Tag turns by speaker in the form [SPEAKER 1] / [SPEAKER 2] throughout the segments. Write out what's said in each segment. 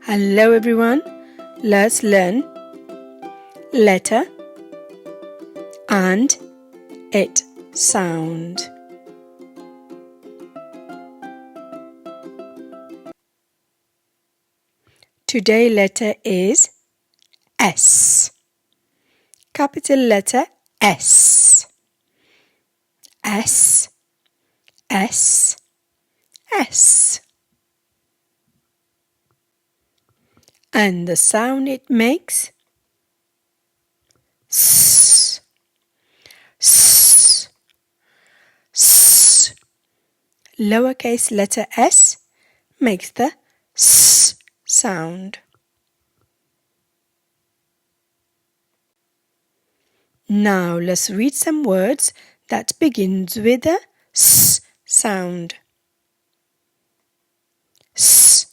[SPEAKER 1] Hello everyone, let's learn letter and its sound. Today's letter is S. Capital letter S. S, S, S. And the sound it makes, S, S, S. Lowercase letter S makes the S sound. Now let's read some words that begins with the S sound. S,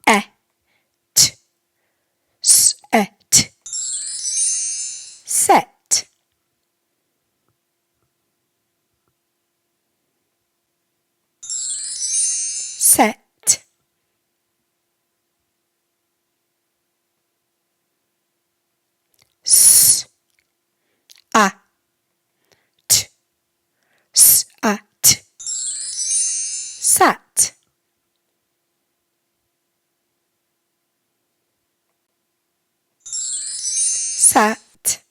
[SPEAKER 1] et, set, set, set, s, a, t, sat, sat, sat,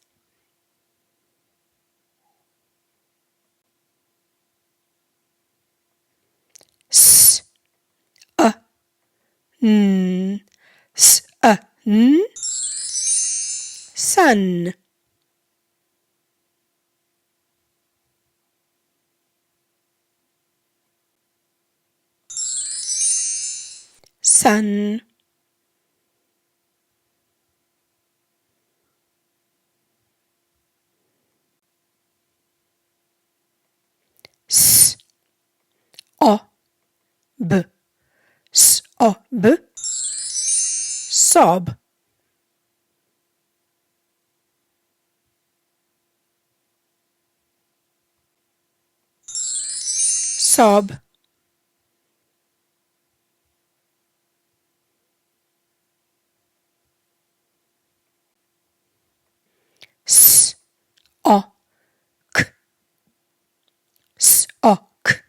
[SPEAKER 1] s, a, n, s, a, n, sun, sun, s, o, b, s, o, b, sob, sob, s, o, k, sock,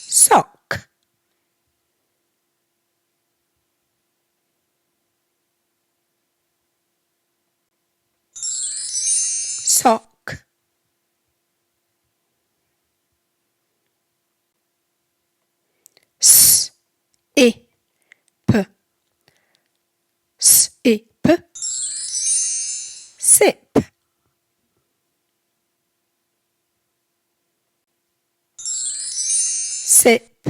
[SPEAKER 1] sock, sock, s, I, p, sip, sip, sip,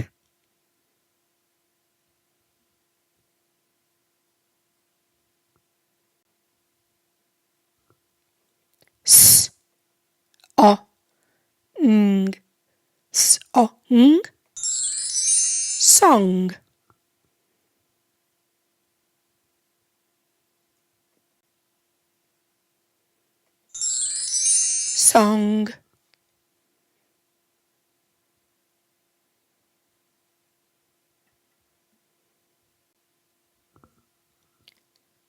[SPEAKER 1] s, o, ng, song, song, song,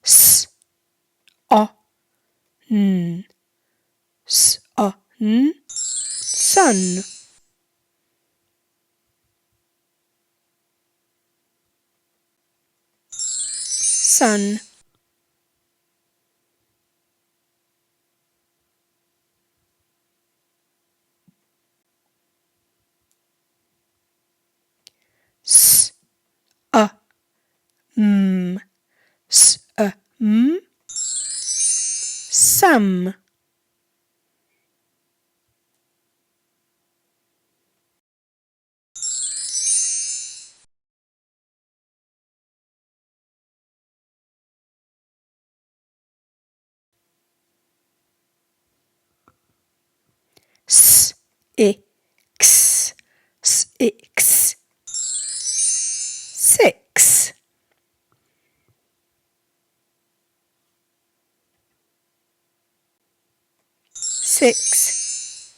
[SPEAKER 1] s, o, n, s, o, n, sun, sun, s, a, m, s, a, m, some, s, x, six, six, six,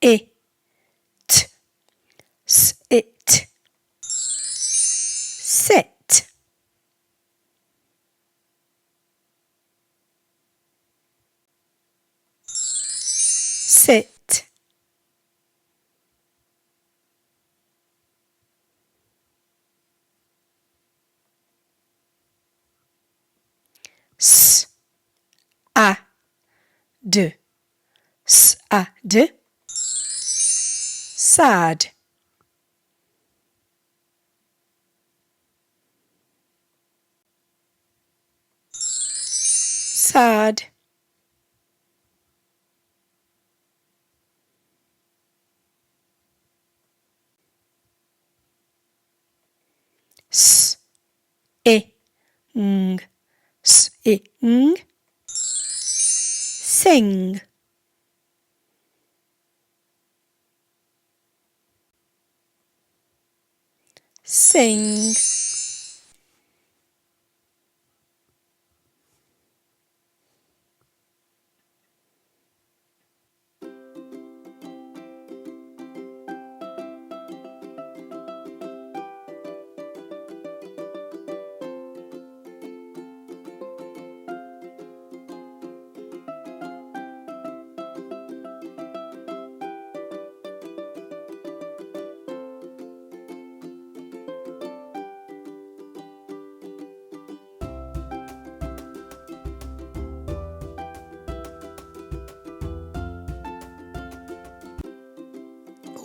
[SPEAKER 1] it, sit, sit, sit, s, a, d, s, a, d, sad, sad, s, I, ng, s, I, ng, sing, sing.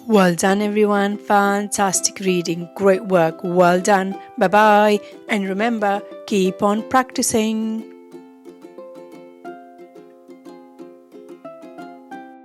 [SPEAKER 1] Well done, everyone. Fantastic reading. Great work. Well done. Bye bye. And remember, keep on practicing.